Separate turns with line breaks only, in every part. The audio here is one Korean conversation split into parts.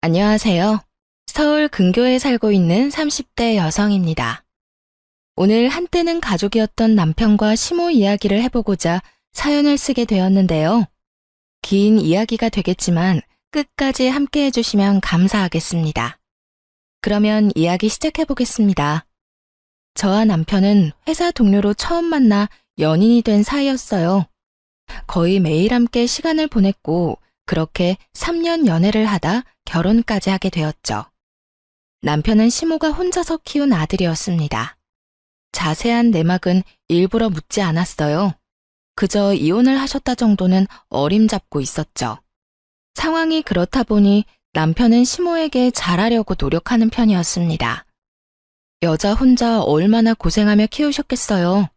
안녕하세요. 서울 근교에 살고 있는 30대 여성입니다. 오늘 한때는 가족이었던 남편과 시모 이야기를 해보고자 사연을 쓰게 되었는데요. 긴 이야기가 되겠지만 끝까지 함께 해주시면 감사하겠습니다. 그러면 이야기 시작해보겠습니다. 저와 남편은 회사 동료로 처음 만나 연인이 된 사이였어요. 거의 매일 함께 시간을 보냈고 그렇게 3년 연애를 하다 결혼까지 하게 되었죠. 남편은 시모가 혼자서 키운 아들이었습니다. 자세한 내막은 일부러 묻지 않았어요. 그저 이혼을 하셨다 정도는 어림잡고 있었죠. 상황이 그렇다 보니 남편은 시모에게 잘하려고 노력하는 편이었습니다. 여자 혼자 얼마나 고생하며 키우셨겠어요.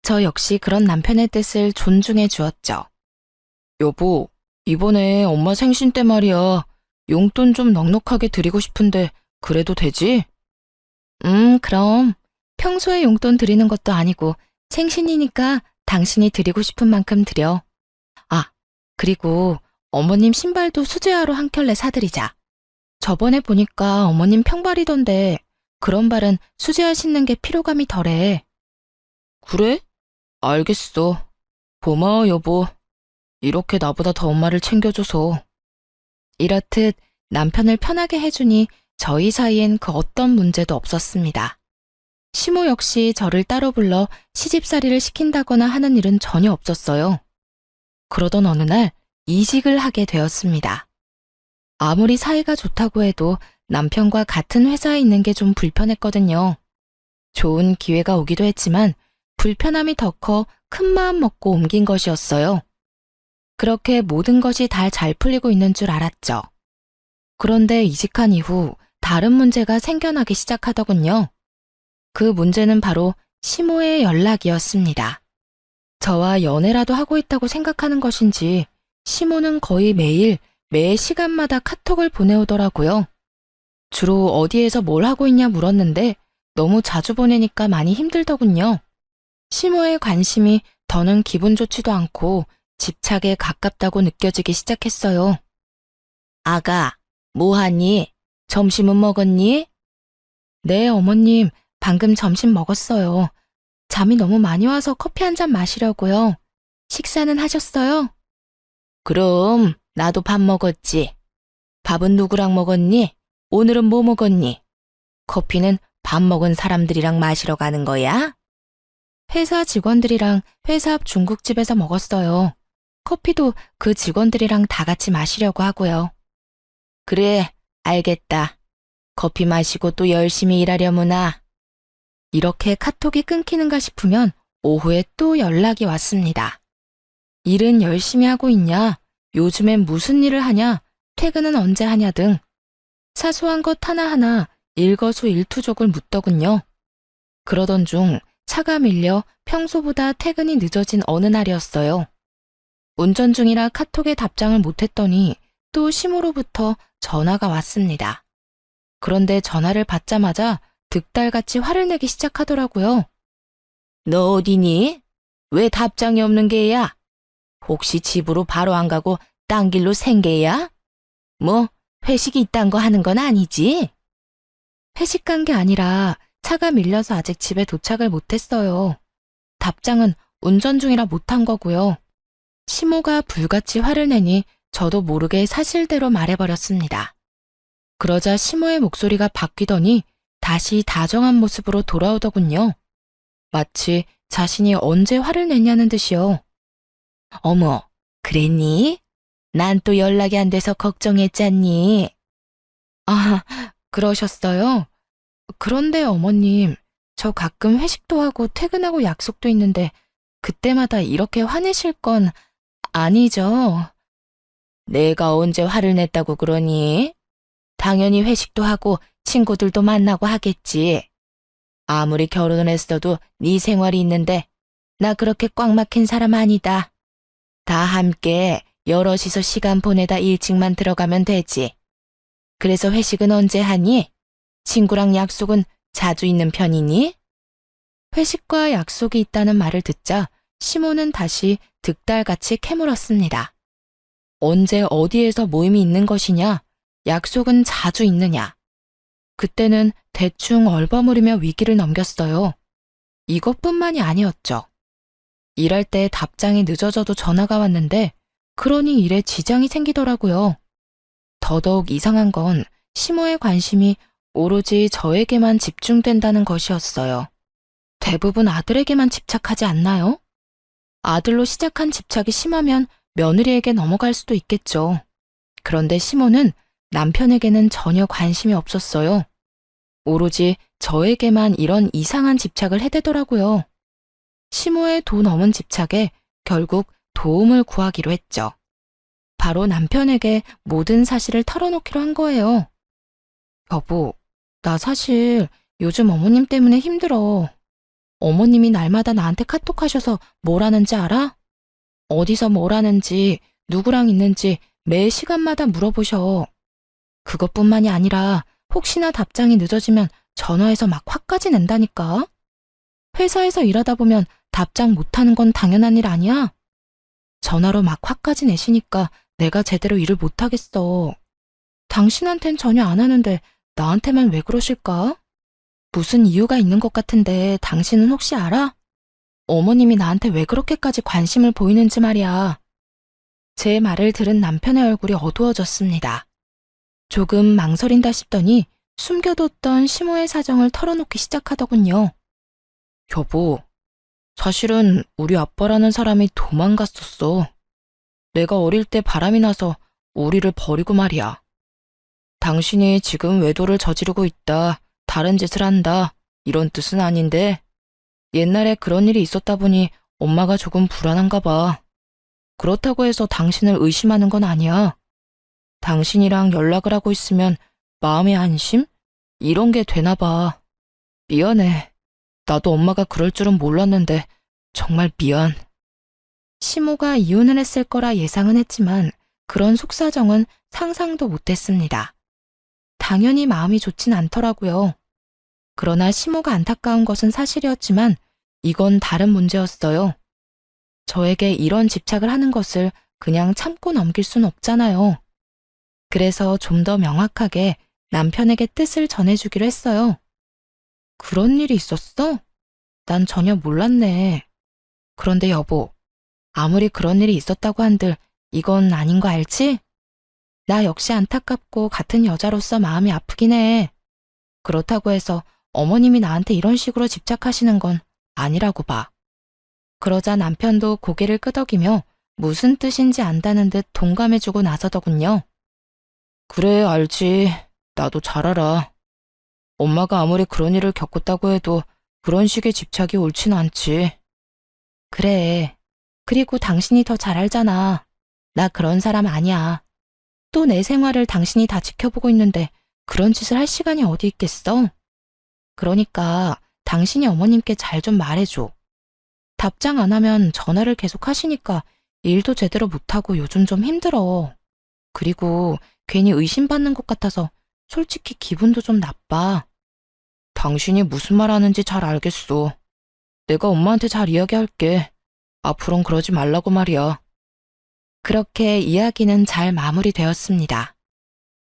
저 역시 그런 남편의 뜻을 존중해 주었죠. 여보, 이번에 엄마 생신 때 말이야. 용돈 좀 넉넉하게 드리고 싶은데 그래도 되지? 그럼 평소에 용돈 드리는 것도 아니고 생신이니까 당신이 드리고 싶은 만큼 드려. 아, 그리고 어머님 신발도 수제화로 한 켤레 사드리자. 저번에 보니까 어머님 평발이던데 그런 발은 수제화 신는 게 피로감이 덜해. 그래? 알겠어. 고마워, 여보. 이렇게 나보다 더 엄마를 챙겨줘서. 이렇듯 남편을 편하게 해주니 저희 사이엔 그 어떤 문제도 없었습니다. 시모 역시 저를 따로 불러 시집살이를 시킨다거나 하는 일은 전혀 없었어요. 그러던 어느 날 이직을 하게 되었습니다. 아무리 사이가 좋다고 해도 남편과 같은 회사에 있는 게 좀 불편했거든요. 좋은 기회가 오기도 했지만 불편함이 더 커 큰 마음 먹고 옮긴 것이었어요. 그렇게 모든 것이 다 잘 풀리고 있는 줄 알았죠. 그런데 이직한 이후 다른 문제가 생겨나기 시작하더군요. 그 문제는 바로 시모의 연락이었습니다. 저와 연애라도 하고 있다고 생각하는 것인지 시모는 거의 매일 매 시간마다 카톡을 보내오더라고요. 주로 어디에서 뭘 하고 있냐 물었는데 너무 자주 보내니까 많이 힘들더군요. 시모의 관심이 더는 기분 좋지도 않고 집착에 가깝다고 느껴지기 시작했어요. 아가, 뭐하니? 점심은 먹었니? 네, 어머님, 방금 점심 먹었어요. 잠이 너무 많이 와서 커피 한 잔 마시려고요. 식사는 하셨어요? 그럼 나도 밥 먹었지. 밥은 누구랑 먹었니? 오늘은 뭐 먹었니? 커피는 밥 먹은 사람들이랑 마시러 가는 거야? 회사 직원들이랑 회사 앞 중국집에서 먹었어요. 커피도 그 직원들이랑 다 같이 마시려고 하고요. 그래, 알겠다. 커피 마시고 또 열심히 일하려무나. 이렇게 카톡이 끊기는가 싶으면 오후에 또 연락이 왔습니다. 일은 열심히 하고 있냐? 요즘엔 무슨 일을 하냐? 퇴근은 언제 하냐 등 사소한 것 하나하나 일거수일투족을 묻더군요. 그러던 중 차가 밀려 평소보다 퇴근이 늦어진 어느 날이었어요. 운전 중이라 카톡에 답장을 못했더니 또 시모로부터 전화가 왔습니다. 그런데 전화를 받자마자 득달같이 화를 내기 시작하더라고요. 너 어디니? 왜 답장이 없는 게야? 혹시 집으로 바로 안 가고 딴 길로 생게야? 뭐 회식이 있단 거 하는 건 아니지? 회식 간 게 아니라 차가 밀려서 아직 집에 도착을 못했어요. 답장은 운전 중이라 못한 거고요. 시모가 불같이 화를 내니 저도 모르게 사실대로 말해버렸습니다. 그러자 시모의 목소리가 바뀌더니 다시 다정한 모습으로 돌아오더군요. 마치 자신이 언제 화를 냈냐는 듯이요. 어머, 그랬니? 난 또 연락이 안 돼서 걱정했잖니. 아, 그러셨어요? 그런데 어머님, 저 가끔 회식도 하고 퇴근하고 약속도 있는데 그때마다 이렇게 화내실 건 아니죠? 내가 언제 화를 냈다고 그러니? 당연히 회식도 하고 친구들도 만나고 하겠지. 아무리 결혼을 했어도 네 생활이 있는데 나 그렇게 꽉 막힌 사람 아니다. 다 함께 여럿이서 시간 보내다 일찍만 들어가면 되지. 그래서 회식은 언제 하니? 친구랑 약속은 자주 있는 편이니? 회식과 약속이 있다는 말을 듣자 시모는 다시 득달같이 캐물었습니다. 언제 어디에서 모임이 있는 것이냐? 약속은 자주 있느냐? 그때는 대충 얼버무리며 위기를 넘겼어요. 이것뿐만이 아니었죠. 일할 때 답장이 늦어져도 전화가 왔는데 그러니 일에 지장이 생기더라고요. 더더욱 이상한 건 시모의 관심이 오로지 저에게만 집중된다는 것이었어요. 대부분 아들에게만 집착하지 않나요? 아들로 시작한 집착이 심하면 며느리에게 넘어갈 수도 있겠죠. 그런데 시모는 남편에게는 전혀 관심이 없었어요. 오로지 저에게만 이런 이상한 집착을 해대더라고요. 시모의 돈 없는 집착에 결국 도움을 구하기로 했죠. 바로 남편에게 모든 사실을 털어놓기로 한 거예요. 여보, 나 사실 요즘 어머님 때문에 힘들어. 어머님이 날마다 나한테 카톡하셔서 뭘 하는지 알아? 어디서 뭘 하는지, 누구랑 있는지 매 시간마다 물어보셔. 그것뿐만이 아니라 혹시나 답장이 늦어지면 전화해서 막 화까지 낸다니까? 회사에서 일하다 보면 답장 못하는 건 당연한 일 아니야? 전화로 막 화까지 내시니까 내가 제대로 일을 못하겠어. 당신한텐 전혀 안 하는데 나한테만 왜 그러실까? 무슨 이유가 있는 것 같은데 당신은 혹시 알아? 어머님이 나한테 왜 그렇게까지 관심을 보이는지 말이야. 제 말을 들은 남편의 얼굴이 어두워졌습니다. 조금 망설인다 싶더니 숨겨뒀던 시모의 사정을 털어놓기 시작하더군요. 여보, 사실은 우리 아빠라는 사람이 도망갔었어. 내가 어릴 때 바람이 나서 우리를 버리고 말이야. 당신이 지금 외도를 저지르고 있다, 다른 짓을 한다, 이런 뜻은 아닌데 옛날에 그런 일이 있었다 보니 엄마가 조금 불안한가 봐. 그렇다고 해서 당신을 의심하는 건 아니야. 당신이랑 연락을 하고 있으면 마음의 안심? 이런 게 되나 봐. 미안해. 나도 엄마가 그럴 줄은 몰랐는데 정말 미안. 시모가 이혼을 했을 거라 예상은 했지만 그런 속사정은 상상도 못했습니다. 당연히 마음이 좋진 않더라고요. 그러나 시모가 안타까운 것은 사실이었지만 이건 다른 문제였어요. 저에게 이런 집착을 하는 것을 그냥 참고 넘길 순 없잖아요. 그래서 좀 더 명확하게 남편에게 뜻을 전해주기로 했어요. 그런 일이 있었어? 난 전혀 몰랐네. 그런데 여보, 아무리 그런 일이 있었다고 한들 이건 아닌 거 알지? 나 역시 안타깝고 같은 여자로서 마음이 아프긴 해. 그렇다고 해서 어머님이 나한테 이런 식으로 집착하시는 건 아니라고 봐. 그러자 남편도 고개를 끄덕이며 무슨 뜻인지 안다는 듯 동감해주고 나서더군요. 그래, 알지. 나도 잘 알아. 엄마가 아무리 그런 일을 겪었다고 해도 그런 식의 집착이 옳진 않지. 그래. 그리고 당신이 더 잘 알잖아. 나 그런 사람 아니야. 또 내 생활을 당신이 다 지켜보고 있는데 그런 짓을 할 시간이 어디 있겠어? 그러니까 당신이 어머님께 잘 좀 말해줘. 답장 안 하면 전화를 계속 하시니까 일도 제대로 못하고 요즘 좀 힘들어. 그리고 괜히 의심받는 것 같아서 솔직히 기분도 좀 나빠. 당신이 무슨 말 하는지 잘 알겠어. 내가 엄마한테 잘 이야기할게. 앞으론 그러지 말라고 말이야. 그렇게 이야기는 잘 마무리되었습니다.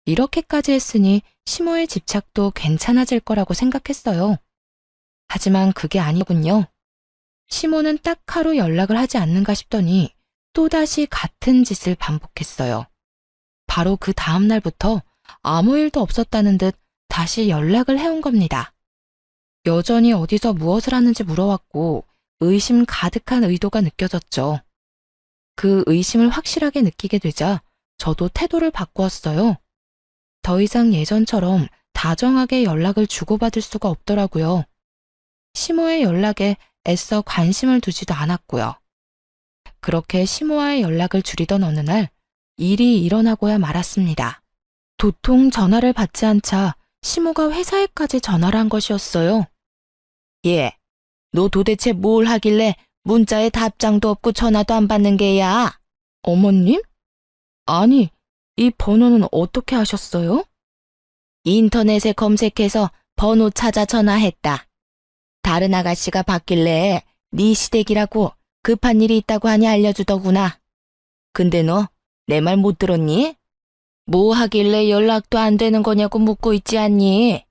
이렇게까지 했으니 시모의 집착도 괜찮아질 거라고 생각했어요. 하지만 그게 아니군요. 시모는 딱 하루 연락을 하지 않는가 싶더니 또다시 같은 짓을 반복했어요. 바로 그 다음 날부터 아무 일도 없었다는 듯 다시 연락을 해온 겁니다. 여전히 어디서 무엇을 하는지 물어왔고 의심 가득한 의도가 느껴졌죠. 그 의심을 확실하게 느끼게 되자 저도 태도를 바꾸었어요. 더 이상 예전처럼 다정하게 연락을 주고받을 수가 없더라고요. 시모의 연락에 애써 관심을 두지도 않았고요. 그렇게 시모와의 연락을 줄이던 어느 날 일이 일어나고야 말았습니다. 도통 전화를 받지 않자 시모가 회사에까지 전화를 한 것이었어요. 얘, 너 도대체 뭘 하길래 문자에 답장도 없고 전화도 안 받는 게야? 어머님? 아니, 이 번호는 어떻게 하셨어요? 인터넷에 검색해서 번호 찾아 전화했다. 다른 아가씨가 받길래 네 시댁이라고 급한 일이 있다고 하니 알려주더구나. 근데 너 내 말 못 들었니? 뭐 하길래 연락도 안 되는 거냐고 묻고 있지 않니?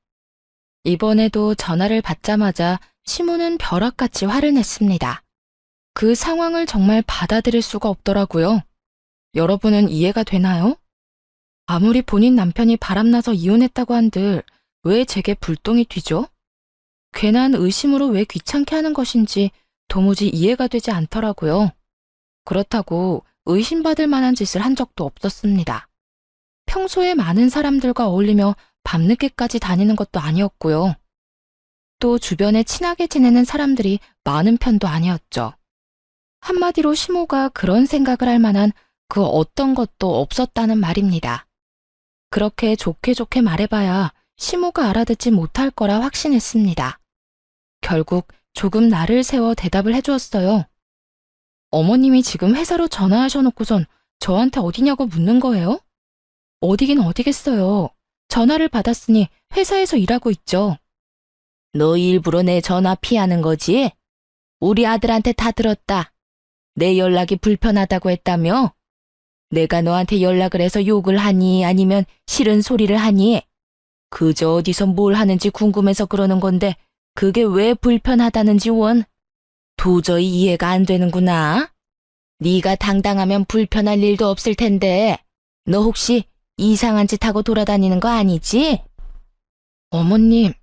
이번에도 전화를 받자마자 시모는 벼락같이 화를 냈습니다. 그 상황을 정말 받아들일 수가 없더라고요. 여러분은 이해가 되나요? 아무리 본인 남편이 바람나서 이혼했다고 한들 왜 제게 불똥이 튀죠? 괜한 의심으로 왜 귀찮게 하는 것인지 도무지 이해가 되지 않더라고요. 그렇다고 의심받을 만한 짓을 한 적도 없었습니다. 평소에 많은 사람들과 어울리며 밤늦게까지 다니는 것도 아니었고요. 또 주변에 친하게 지내는 사람들이 많은 편도 아니었죠. 한마디로 시모가 그런 생각을 할 만한 그 어떤 것도 없었다는 말입니다. 그렇게 좋게 말해봐야 시모가 알아듣지 못할 거라 확신했습니다. 결국 조금 나를 세워 대답을 해주었어요. 어머님이 지금 회사로 전화하셔놓고선 저한테 어디냐고 묻는 거예요? 어디긴 어디겠어요. 전화를 받았으니 회사에서 일하고 있죠. 너 일부러 내 전화 피하는 거지? 우리 아들한테 다 들었다. 내 연락이 불편하다고 했다며? 내가 너한테 연락을 해서 욕을 하니 아니면 싫은 소리를 하니? 그저 어디서 뭘 하는지 궁금해서 그러는 건데 그게 왜 불편하다는지 원? 도저히 이해가 안 되는구나. 네가 당당하면 불편할 일도 없을 텐데 너 혹시 이상한 짓 하고 돌아다니는 거 아니지? 어머님,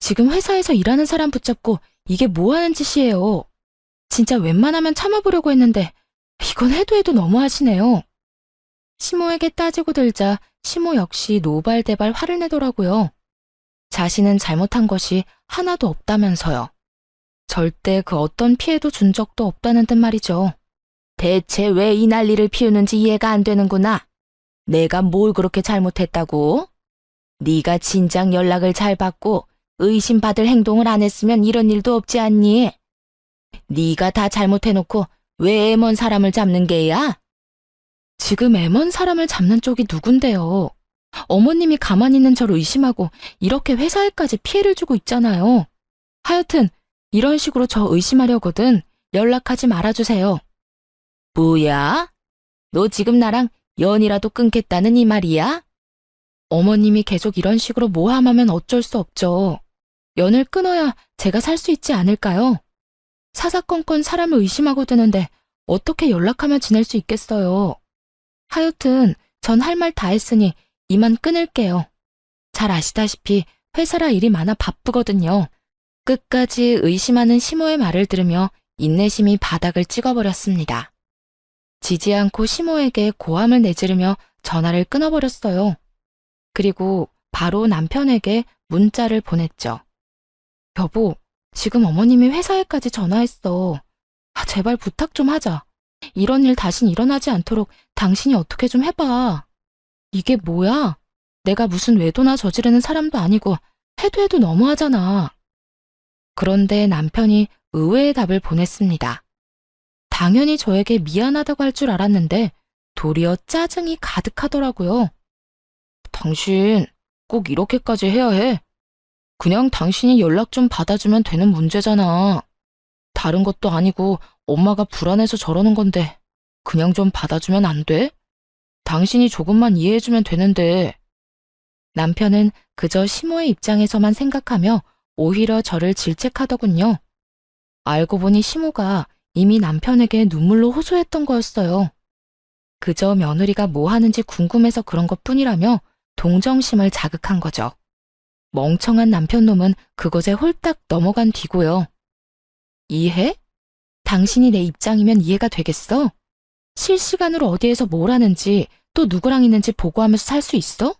지금 회사에서 일하는 사람 붙잡고 이게 뭐 하는 짓이에요? 진짜 웬만하면 참아보려고 했는데 이건 해도 너무하시네요. 시모에게 따지고 들자 시모 역시 노발대발 화를 내더라고요. 자신은 잘못한 것이 하나도 없다면서요. 절대 그 어떤 피해도 준 적도 없다는 듯 말이죠. 대체 왜 이 난리를 피우는지 이해가 안 되는구나. 내가 뭘 그렇게 잘못했다고? 네가 진작 연락을 잘 받고 의심받을 행동을 안 했으면 이런 일도 없지 않니? 네가 다 잘못해놓고 왜 애먼 사람을 잡는 게야? 지금 애먼 사람을 잡는 쪽이 누군데요? 어머님이 가만히 있는 저를 의심하고 이렇게 회사에까지 피해를 주고 있잖아요. 하여튼 이런 식으로 저 의심하려거든 연락하지 말아주세요. 뭐야? 너 지금 나랑 연이라도 끊겠다는 이 말이야? 어머님이 계속 이런 식으로 모함하면 어쩔 수 없죠. 연을 끊어야 제가 살 수 있지 않을까요? 사사건건 사람을 의심하고 드는데 어떻게 연락하며 지낼 수 있겠어요. 하여튼 전 할 말 다 했으니 이만 끊을게요. 잘 아시다시피 회사라 일이 많아 바쁘거든요. 끝까지 의심하는 시모의 말을 들으며 인내심이 바닥을 찍어버렸습니다. 지지 않고 시모에게 고함을 내지르며 전화를 끊어버렸어요. 그리고 바로 남편에게 문자를 보냈죠. 여보, 지금 어머님이 회사에까지 전화했어. 제발 부탁 좀 하자. 이런 일 다신 일어나지 않도록 당신이 어떻게 좀 해봐. 이게 뭐야? 내가 무슨 외도나 저지르는 사람도 아니고 해도 너무하잖아. 그런데 남편이 의외의 답을 보냈습니다. 당연히 저에게 미안하다고 할 줄 알았는데 도리어 짜증이 가득하더라고요. 당신 꼭 이렇게까지 해야 해? 그냥 당신이 연락 좀 받아주면 되는 문제잖아. 다른 것도 아니고 엄마가 불안해서 저러는 건데 그냥 좀 받아주면 안 돼? 당신이 조금만 이해해주면 되는데. 남편은 그저 시모의 입장에서만 생각하며 오히려 저를 질책하더군요. 알고 보니 시모가 이미 남편에게 눈물로 호소했던 거였어요. 그저 며느리가 뭐 하는지 궁금해서 그런 것뿐이라며 동정심을 자극한 거죠. 멍청한 남편놈은 그것에 홀딱 넘어간 뒤고요. 이해? 당신이 내 입장이면 이해가 되겠어? 실시간으로 어디에서 뭘 하는지 또 누구랑 있는지 보고하면서 살 수 있어?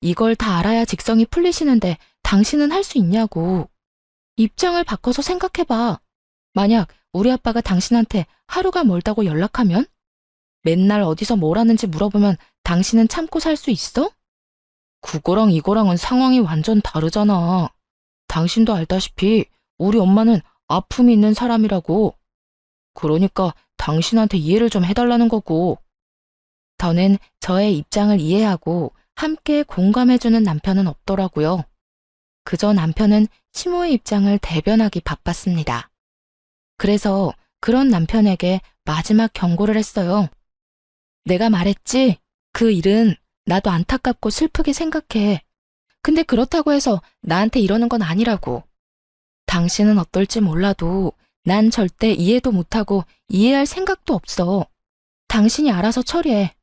이걸 다 알아야 직성이 풀리시는데 당신은 할 수 있냐고. 입장을 바꿔서 생각해봐. 만약 우리 아빠가 당신한테 하루가 멀다고 연락하면? 맨날 어디서 뭘 하는지 물어보면 당신은 참고 살 수 있어? 그거랑 이거랑은 상황이 완전 다르잖아. 당신도 알다시피 우리 엄마는 아픔이 있는 사람이라고. 그러니까 당신한테 이해를 좀 해달라는 거고. 저는 저의 입장을 이해하고 함께 공감해주는 남편은 없더라고요. 그저 남편은 시모의 입장을 대변하기 바빴습니다. 그래서 그런 남편에게 마지막 경고를 했어요. 내가 말했지? 그 일은 나도 안타깝고 슬프게 생각해. 근데 그렇다고 해서 나한테 이러는 건 아니라고. 당신은 어떨지 몰라도 난 절대 이해도 못하고 이해할 생각도 없어. 당신이 알아서 처리해.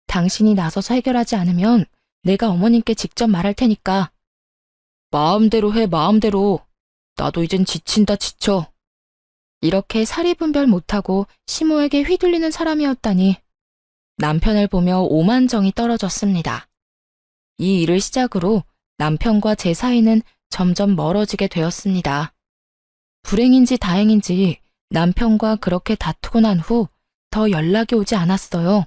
당신이 나서서 해결하지 않으면 내가 어머님께 직접 말할 테니까. 마음대로 해, 마음대로. 나도 이젠 지친다, 지쳐. 이렇게 사리분별 못하고 시모에게 휘둘리는 사람이었다니. 남편을 보며 오만정이 떨어졌습니다. 이 일을 시작으로 남편과 제 사이는 점점 멀어지게 되었습니다. 불행인지 다행인지 남편과 그렇게 다투고 난 후 더 연락이 오지 않았어요.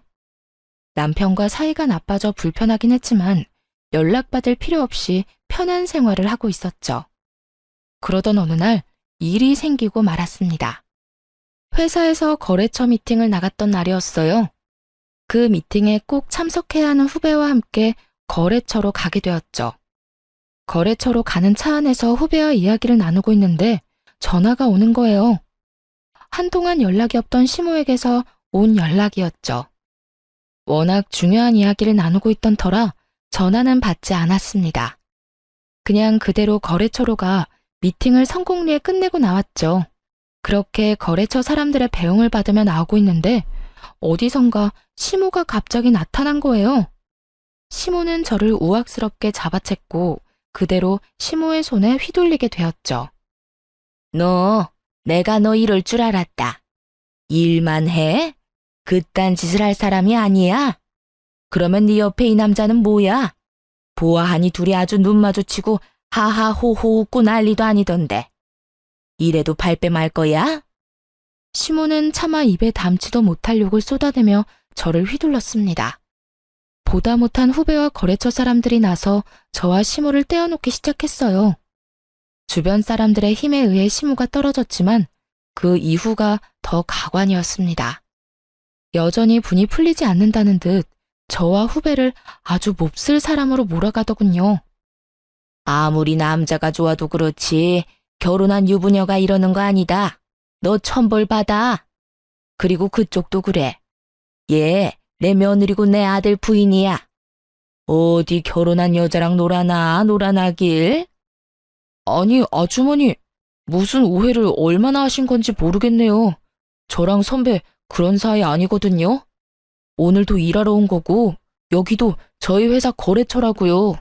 남편과 사이가 나빠져 불편하긴 했지만 연락받을 필요 없이 편한 생활을 하고 있었죠. 그러던 어느 날 일이 생기고 말았습니다. 회사에서 거래처 미팅을 나갔던 날이었어요. 그 미팅에 꼭 참석해야 하는 후배와 함께 거래처로 가게 되었죠. 거래처로 가는 차 안에서 후배와 이야기를 나누고 있는데 전화가 오는 거예요. 한동안 연락이 없던 시모에게서 온 연락이었죠. 워낙 중요한 이야기를 나누고 있던 터라 전화는 받지 않았습니다. 그냥 그대로 거래처로 가 미팅을 성공리에 끝내고 나왔죠. 그렇게 거래처 사람들의 배웅을 받으며 나오고 있는데 어디선가 시모가 갑자기 나타난 거예요. 시모는 저를 우악스럽게 잡아챘고 그대로 시모의 손에 휘둘리게 되었죠. 내가 너 이럴 줄 알았다. 일만 해? 그딴 짓을 할 사람이 아니야? 그러면 네 옆에 이 남자는 뭐야? 보아하니 둘이 아주 눈 마주치고 하하호호 웃고 난리도 아니던데. 이래도 발뺌 할 거야? 시모는 차마 입에 담지도 못할 욕을 쏟아내며 저를 휘둘렀습니다. 보다 못한 후배와 거래처 사람들이 나서 저와 시모를 떼어놓기 시작했어요. 주변 사람들의 힘에 의해 시모가 떨어졌지만 그 이후가 더 가관이었습니다. 여전히 분이 풀리지 않는다는 듯 저와 후배를 아주 몹쓸 사람으로 몰아가더군요. 아무리 남자가 좋아도 그렇지 결혼한 유부녀가 이러는 거 아니다. 너 천벌 받아. 그리고 그쪽도 그래. 얘 내 며느리고 내 아들 부인이야. 어디 결혼한 여자랑 놀아나길? 아니, 아주머니, 무슨 오해를 얼마나 하신 건지 모르겠네요. 저랑 선배 그런 사이 아니거든요. 오늘도 일하러 온 거고 여기도 저희 회사 거래처라고요.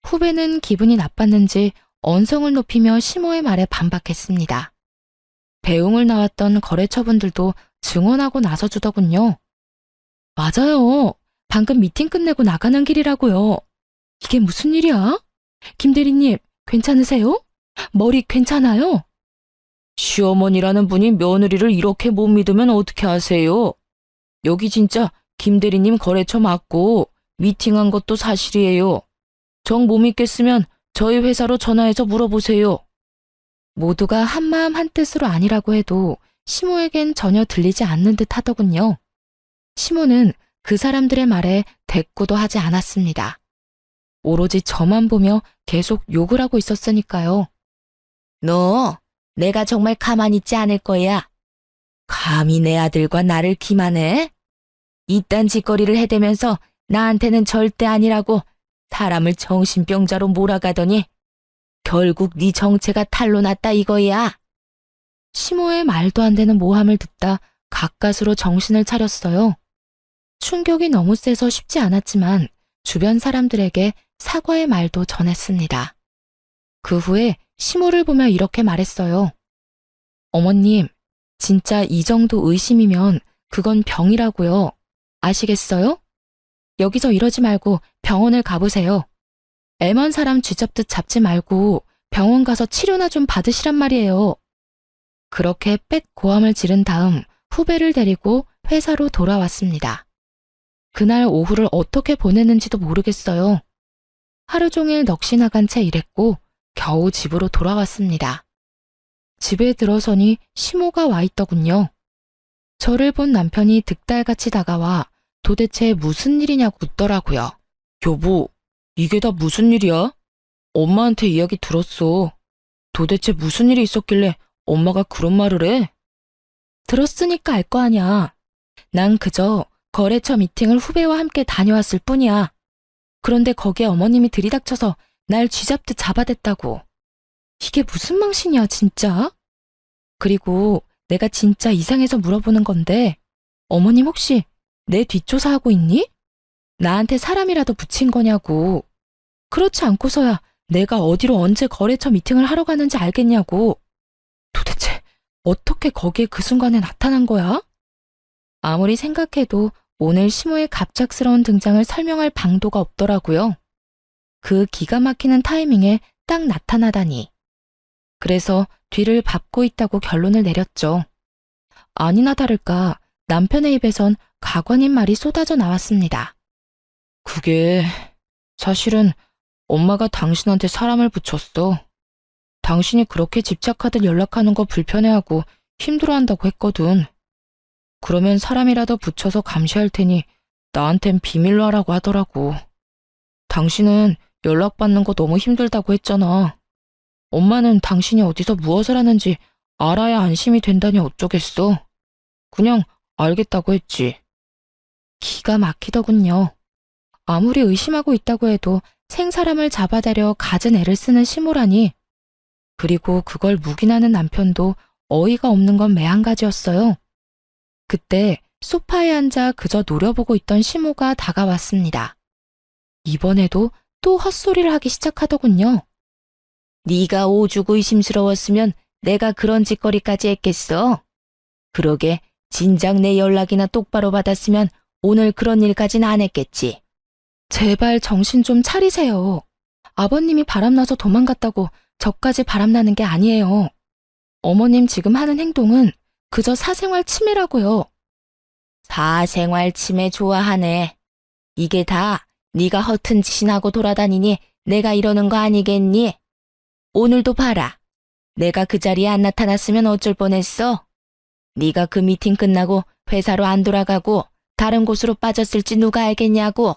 후배는 기분이 나빴는지 언성을 높이며 시모의 말에 반박했습니다. 배웅을 나왔던 거래처분들도 증언하고 나서주더군요. 맞아요. 방금 미팅 끝내고 나가는 길이라고요. 이게 무슨 일이야? 김 대리님, 괜찮으세요? 머리 괜찮아요? 시어머니라는 분이 며느리를 이렇게 못 믿으면 어떻게 하세요? 여기 진짜 김 대리님 거래처 맞고 미팅한 것도 사실이에요. 정 못 믿겠으면 저희 회사로 전화해서 물어보세요. 모두가 한마음 한뜻으로 아니라고 해도 시모에겐 전혀 들리지 않는 듯 하더군요. 시모는 그 사람들의 말에 대꾸도 하지 않았습니다. 오로지 저만 보며 계속 욕을 하고 있었으니까요. 너, 내가 정말 가만히 있지 않을 거야. 감히 내 아들과 나를 기만해? 이딴 짓거리를 해대면서 나한테는 절대 아니라고 사람을 정신병자로 몰아가더니 결국 네 정체가 탄로 났다 이거야. 시모의 말도 안 되는 모함을 듣다 가까스로 정신을 차렸어요. 충격이 너무 세서 쉽지 않았지만 주변 사람들에게 사과의 말도 전했습니다. 그 후에 시모를 보며 이렇게 말했어요. 어머님, 진짜 이 정도 의심이면 그건 병이라고요. 아시겠어요? 여기서 이러지 말고 병원을 가보세요. 애먼 사람 쥐잡듯 잡지 말고 병원 가서 치료나 좀 받으시란 말이에요. 그렇게 빽 고함을 지른 다음 후배를 데리고 회사로 돌아왔습니다. 그날 오후를 어떻게 보냈는지도 모르겠어요. 하루 종일 넋이 나간 채 일했고 겨우 집으로 돌아왔습니다. 집에 들어서니 시모가 와 있더군요. 저를 본 남편이 득달같이 다가와 도대체 무슨 일이냐고 묻더라고요. 여보, 이게 다 무슨 일이야? 엄마한테 이야기 들었어. 도대체 무슨 일이 있었길래 엄마가 그런 말을 해? 들었으니까 알 거 아냐. 난 그저 거래처 미팅을 후배와 함께 다녀왔을 뿐이야. 그런데 거기에 어머님이 들이닥쳐서 날 쥐잡듯 잡아댔다고. 이게 무슨 망신이야, 진짜? 그리고 내가 진짜 이상해서 물어보는 건데, 어머님 혹시 내 뒷조사하고 있니? 나한테 사람이라도 붙인 거냐고. 그렇지 않고서야 내가 어디로 언제 거래처 미팅을 하러 가는지 알겠냐고. 도대체 어떻게 거기에 그 순간에 나타난 거야? 아무리 생각해도 오늘 시모의 갑작스러운 등장을 설명할 방도가 없더라고요. 그 기가 막히는 타이밍에 딱 나타나다니. 그래서 뒤를 밟고 있다고 결론을 내렸죠. 아니나 다를까 남편의 입에선 가관인 말이 쏟아져 나왔습니다. 그게 사실은 엄마가 당신한테 사람을 붙였어. 당신이 그렇게 집착하듯 연락하는 거 불편해하고 힘들어한다고 했거든. 그러면 사람이라도 붙여서 감시할 테니 나한텐 비밀로 하라고 하더라고. 당신은 연락받는 거 너무 힘들다고 했잖아. 엄마는 당신이 어디서 무엇을 하는지 알아야 안심이 된다니 어쩌겠어. 그냥 알겠다고 했지. 기가 막히더군요. 아무리 의심하고 있다고 해도 생사람을 잡아다려 갖은 애를 쓰는 시모라니. 그리고 그걸 묵인하는 남편도 어이가 없는 건 매한가지였어요. 그때 소파에 앉아 그저 노려보고 있던 시모가 다가왔습니다. 이번에도 또 헛소리를 하기 시작하더군요. 네가 오죽 의심스러웠으면 내가 그런 짓거리까지 했겠어. 그러게 진작 내 연락이나 똑바로 받았으면 오늘 그런 일까진 안 했겠지. 제발 정신 좀 차리세요. 아버님이 바람나서 도망갔다고 저까지 바람나는 게 아니에요. 어머님 지금 하는 행동은 그저 사생활 침해라고요. 사생활 침해 좋아하네. 이게 다 네가 허튼 짓이나 하고 돌아다니니 내가 이러는 거 아니겠니? 오늘도 봐라. 내가 그 자리에 안 나타났으면 어쩔 뻔했어. 네가 그 미팅 끝나고 회사로 안 돌아가고 다른 곳으로 빠졌을지 누가 알겠냐고.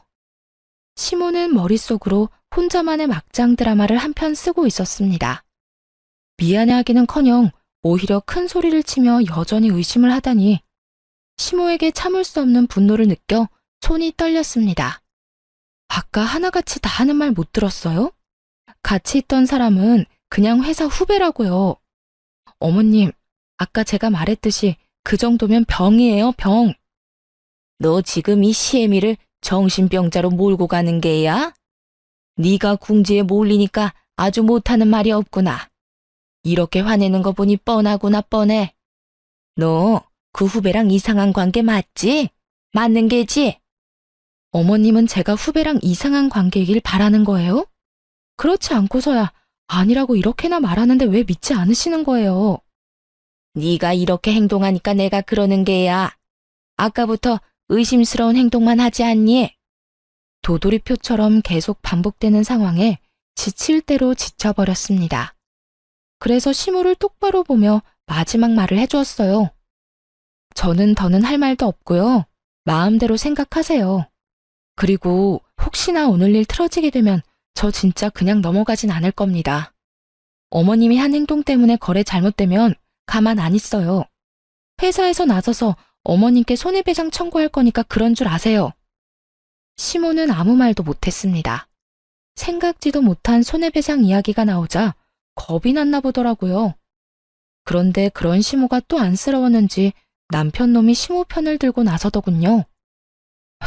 시모는 머릿속으로 혼자만의 막장 드라마를 한 편 쓰고 있었습니다. 미안해하기는커녕 오히려 큰 소리를 치며 여전히 의심을 하다니 시모에게 참을 수 없는 분노를 느껴 손이 떨렸습니다. 아까 하나같이 다 하는 말 못 들었어요? 같이 있던 사람은 그냥 회사 후배라고요. 어머님, 아까 제가 말했듯이 그 정도면 병이에요, 병. 너 지금 이 시애미를 정신병자로 몰고 가는 게야? 네가 궁지에 몰리니까 아주 못하는 말이 없구나. 이렇게 화내는 거 보니 뻔하구나 뻔해. 너 그 후배랑 이상한 관계 맞지? 맞는 게지? 어머님은 제가 후배랑 이상한 관계이길 바라는 거예요? 그렇지 않고서야 아니라고 이렇게나 말하는데 왜 믿지 않으시는 거예요? 네가 이렇게 행동하니까 내가 그러는 게야. 아까부터 의심스러운 행동만 하지 않니? 도돌이표처럼 계속 반복되는 상황에 지칠 대로 지쳐버렸습니다. 그래서 시모를 똑바로 보며 마지막 말을 해주었어요. 저는 더는 할 말도 없고요. 마음대로 생각하세요. 그리고 혹시나 오늘 일 틀어지게 되면 저 진짜 그냥 넘어가진 않을 겁니다. 어머님이 한 행동 때문에 거래 잘못되면 가만 안 있어요. 회사에서 나서서 어머님께 손해배상 청구할 거니까 그런 줄 아세요. 시모는 아무 말도 못했습니다. 생각지도 못한 손해배상 이야기가 나오자 겁이 났나 보더라고요. 그런데 그런 시모가 또 안쓰러웠는지 남편 놈이 시모 편을 들고 나서더군요.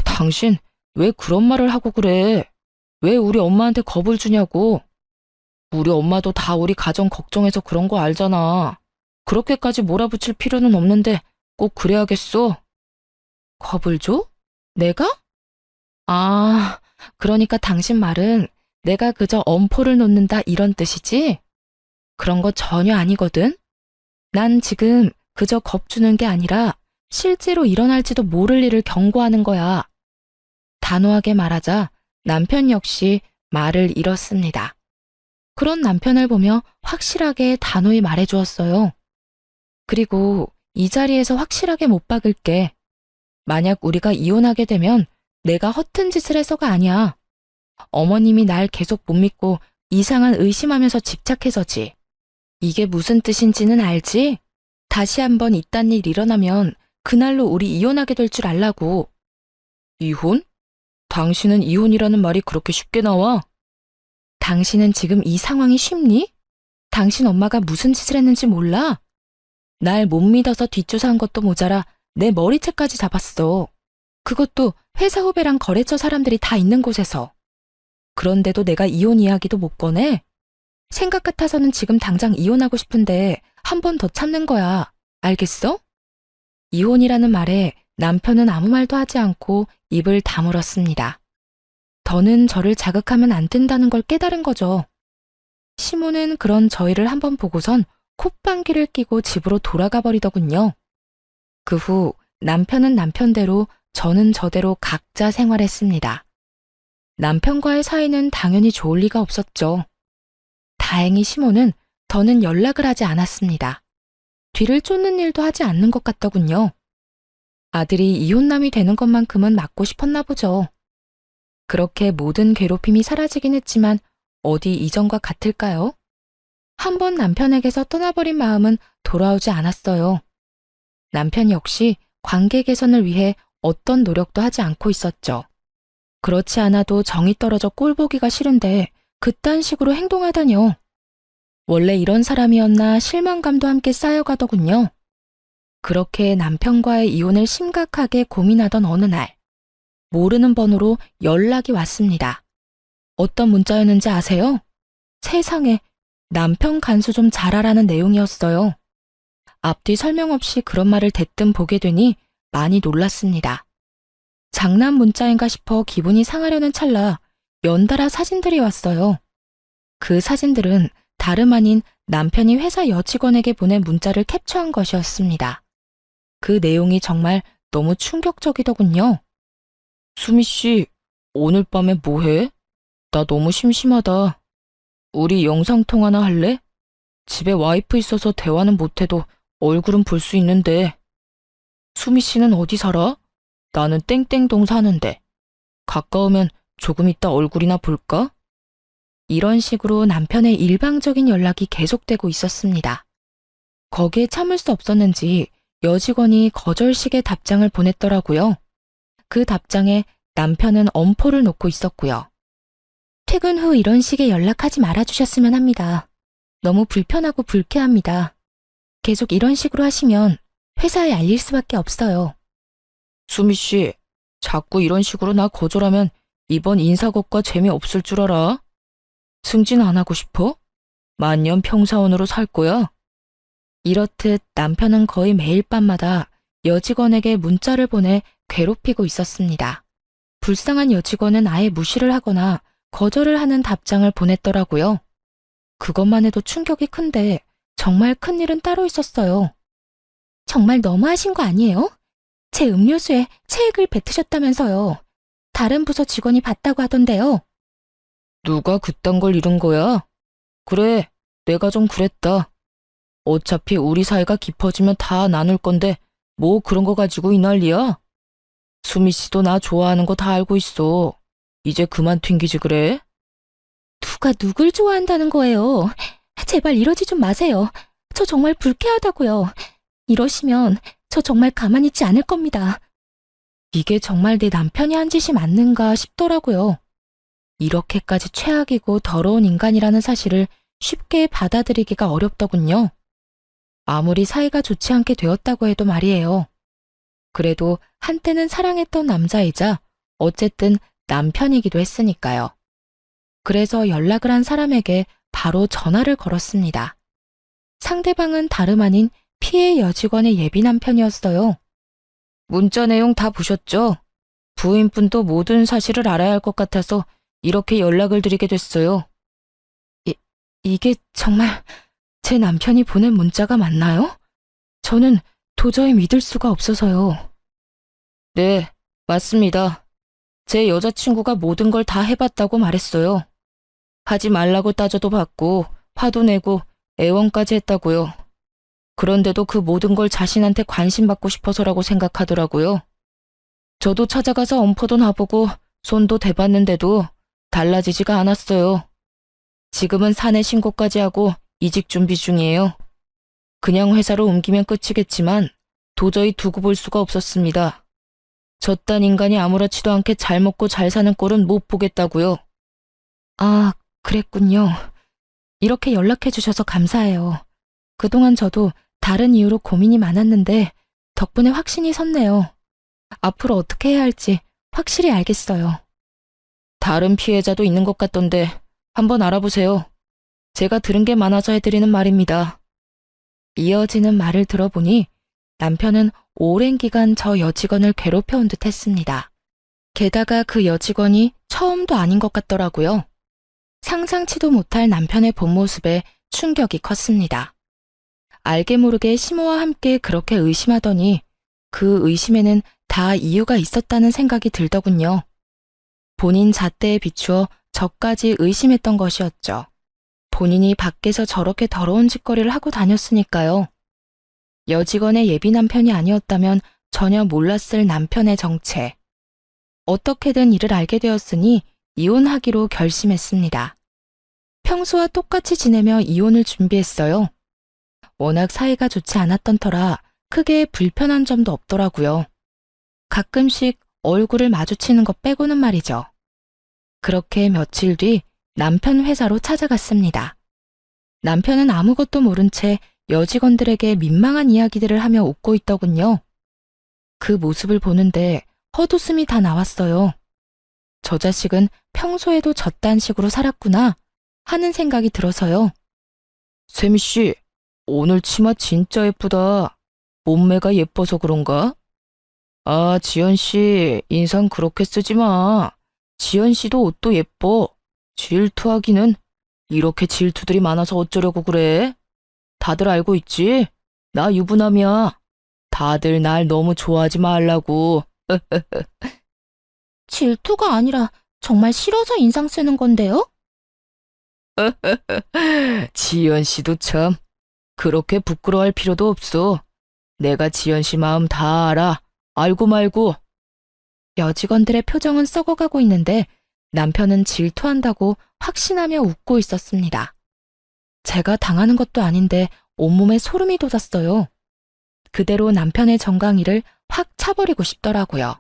당신 왜 그런 말을 하고 그래? 왜 우리 엄마한테 겁을 주냐고. 우리 엄마도 다 우리 가정 걱정해서 그런 거 알잖아. 그렇게까지 몰아붙일 필요는 없는데 꼭 그래야겠어? 겁을 줘? 내가? 아, 그러니까 당신 말은 내가 그저 엄포를 놓는다 이런 뜻이지? 그런 거 전혀 아니거든? 난 지금 그저 겁주는 게 아니라 실제로 일어날지도 모를 일을 경고하는 거야. 단호하게 말하자 남편 역시 말을 잃었습니다. 그런 남편을 보며 확실하게 단호히 말해주었어요. 그리고 이 자리에서 확실하게 못 박을게. 만약 우리가 이혼하게 되면 내가 허튼 짓을 해서가 아니야. 어머님이 날 계속 못 믿고 이상한 의심하면서 집착해서지. 이게 무슨 뜻인지는 알지? 다시 한번 이딴 일 일어나면 그날로 우리 이혼하게 될 줄 알라고. 이혼? 당신은 이혼이라는 말이 그렇게 쉽게 나와? 당신은 지금 이 상황이 쉽니? 당신 엄마가 무슨 짓을 했는지 몰라? 날 못 믿어서 뒷조사한 것도 모자라 내 머리채까지 잡았어. 그것도 회사 후배랑 거래처 사람들이 다 있는 곳에서. 그런데도 내가 이혼 이야기도 못 꺼내? 생각 같아서는 지금 당장 이혼하고 싶은데 한 번 더 참는 거야. 알겠어? 이혼이라는 말에 남편은 아무 말도 하지 않고 입을 다물었습니다. 더는 저를 자극하면 안 된다는 걸 깨달은 거죠. 시모는 그런 저희를 한번 보고선 콧방귀를 뀌고 집으로 돌아가 버리더군요. 그 후 남편은 남편대로 저는 저대로 각자 생활했습니다. 남편과의 사이는 당연히 좋을 리가 없었죠. 다행히 시모는 더는 연락을 하지 않았습니다. 뒤를 쫓는 일도 하지 않는 것 같더군요. 아들이 이혼남이 되는 것만큼은 막고 싶었나 보죠. 그렇게 모든 괴롭힘이 사라지긴 했지만 어디 이전과 같을까요? 한 번 남편에게서 떠나버린 마음은 돌아오지 않았어요. 남편 역시 관계 개선을 위해 어떤 노력도 하지 않고 있었죠. 그렇지 않아도 정이 떨어져 꼴보기가 싫은데 그딴 식으로 행동하다뇨. 원래 이런 사람이었나 실망감도 함께 쌓여가더군요. 그렇게 남편과의 이혼을 심각하게 고민하던 어느 날, 모르는 번호로 연락이 왔습니다. 어떤 문자였는지 아세요? 세상에, 남편 간수 좀 잘하라는 내용이었어요. 앞뒤 설명 없이 그런 말을 대뜸 보게 되니 많이 놀랐습니다. 장난 문자인가 싶어 기분이 상하려는 찰나 연달아 사진들이 왔어요. 그 사진들은 다름 아닌 남편이 회사 여직원에게 보낸 문자를 캡처한 것이었습니다. 그 내용이 정말 너무 충격적이더군요. 수미 씨, 오늘 밤에 뭐 해? 나 너무 심심하다. 우리 영상통화나 할래? 집에 와이프 있어서 대화는 못해도 얼굴은 볼 수 있는데. 수미 씨는 어디 살아? 나는 땡땡동 사는데. 가까우면 조금 이따 얼굴이나 볼까? 이런 식으로 남편의 일방적인 연락이 계속되고 있었습니다. 거기에 참을 수 없었는지 여직원이 거절식의 답장을 보냈더라고요. 그 답장에 남편은 엄포를 놓고 있었고요. 퇴근 후 이런 식의 연락하지 말아주셨으면 합니다. 너무 불편하고 불쾌합니다. 계속 이런 식으로 하시면 회사에 알릴 수밖에 없어요. 수미 씨, 자꾸 이런 식으로 나 거절하면 이번 인사고과 재미없을 줄 알아? 승진 안 하고 싶어? 만년 평사원으로 살 거야? 이렇듯 남편은 거의 매일 밤마다 여직원에게 문자를 보내 괴롭히고 있었습니다. 불쌍한 여직원은 아예 무시를 하거나 거절을 하는 답장을 보냈더라고요. 그것만 해도 충격이 큰데 정말 큰일은 따로 있었어요. 정말 너무하신 거 아니에요? 제 음료수에 체액을 뱉으셨다면서요. 다른 부서 직원이 봤다고 하던데요. 누가 그딴 걸 잃은 거야? 그래, 내가 좀 그랬다. 어차피 우리 사이가 깊어지면 다 나눌 건데 뭐 그런 거 가지고 이 난리야? 수미 씨도 나 좋아하는 거 다 알고 있어. 이제 그만 튕기지 그래? 누가 누굴 좋아한다는 거예요? 제발 이러지 좀 마세요. 저 정말 불쾌하다고요. 이러시면 저 정말 가만히 있지 않을 겁니다. 이게 정말 내 남편이 한 짓이 맞는가 싶더라고요. 이렇게까지 최악이고 더러운 인간이라는 사실을 쉽게 받아들이기가 어렵더군요. 아무리 사이가 좋지 않게 되었다고 해도 말이에요. 그래도 한때는 사랑했던 남자이자 어쨌든 남편이기도 했으니까요. 그래서 연락을 한 사람에게 바로 전화를 걸었습니다. 상대방은 다름 아닌 피해 여직원의 예비 남편이었어요. 문자 내용 다 보셨죠? 부인분도 모든 사실을 알아야 할 것 같아서 이렇게 연락을 드리게 됐어요. 이게 정말 제 남편이 보낸 문자가 맞나요? 저는 도저히 믿을 수가 없어서요. 네, 맞습니다. 제 여자친구가 모든 걸 다 해봤다고 말했어요. 하지 말라고 따져도 받고 화도 내고 애원까지 했다고요. 그런데도 그 모든 걸 자신한테 관심받고 싶어서라고 생각하더라고요. 저도 찾아가서 엄포도 놔보고 손도 대봤는데도 달라지지가 않았어요. 지금은 사내 신고까지 하고 이직 준비 중이에요. 그냥 회사로 옮기면 끝이겠지만 도저히 두고 볼 수가 없었습니다. 저딴 인간이 아무렇지도 않게 잘 먹고 잘 사는 꼴은 못 보겠다고요. 아, 그랬군요. 이렇게 연락해 주셔서 감사해요. 그동안 저도 다른 이유로 고민이 많았는데 덕분에 확신이 섰네요. 앞으로 어떻게 해야 할지 확실히 알겠어요. 다른 피해자도 있는 것 같던데 한번 알아보세요. 제가 들은 게 많아서 해드리는 말입니다. 이어지는 말을 들어보니 남편은 오랜 기간 저 여직원을 괴롭혀온 듯 했습니다. 게다가 그 여직원이 처음도 아닌 것 같더라고요. 상상치도 못할 남편의 본 모습에 충격이 컸습니다. 알게 모르게 시모와 함께 그렇게 의심하더니 그 의심에는 다 이유가 있었다는 생각이 들더군요. 본인 잣대에 비추어 저까지 의심했던 것이었죠. 본인이 밖에서 저렇게 더러운 짓거리를 하고 다녔으니까요. 여직원의 예비 남편이 아니었다면 전혀 몰랐을 남편의 정체. 어떻게든 이를 알게 되었으니 이혼하기로 결심했습니다. 평소와 똑같이 지내며 이혼을 준비했어요. 워낙 사이가 좋지 않았던 터라 크게 불편한 점도 없더라고요. 가끔씩 얼굴을 마주치는 것 빼고는 말이죠. 그렇게 며칠 뒤 남편 회사로 찾아갔습니다. 남편은 아무것도 모른 채 여직원들에게 민망한 이야기들을 하며 웃고 있더군요. 그 모습을 보는데 헛웃음이 다 나왔어요. 저 자식은 평소에도 저딴 식으로 살았구나 하는 생각이 들어서요. 세미 씨, 오늘 치마 진짜 예쁘다. 몸매가 예뻐서 그런가? 아, 지연 씨, 인상 그렇게 쓰지 마. 지연 씨도 옷도 예뻐. 질투하기는. 이렇게 질투들이 많아서 어쩌려고 그래? 다들 알고 있지? 나 유부남이야. 다들 날 너무 좋아하지 말라고. 질투가 아니라 정말 싫어서 인상 쓰는 건데요? 지연 씨도 참. 그렇게 부끄러워할 필요도 없어. 내가 지연 씨 마음 다 알아. 알고 말고. 여직원들의 표정은 썩어가고 있는데 남편은 질투한다고 확신하며 웃고 있었습니다. 제가 당하는 것도 아닌데 온몸에 소름이 돋았어요. 그대로 남편의 정강이를 확 차버리고 싶더라고요.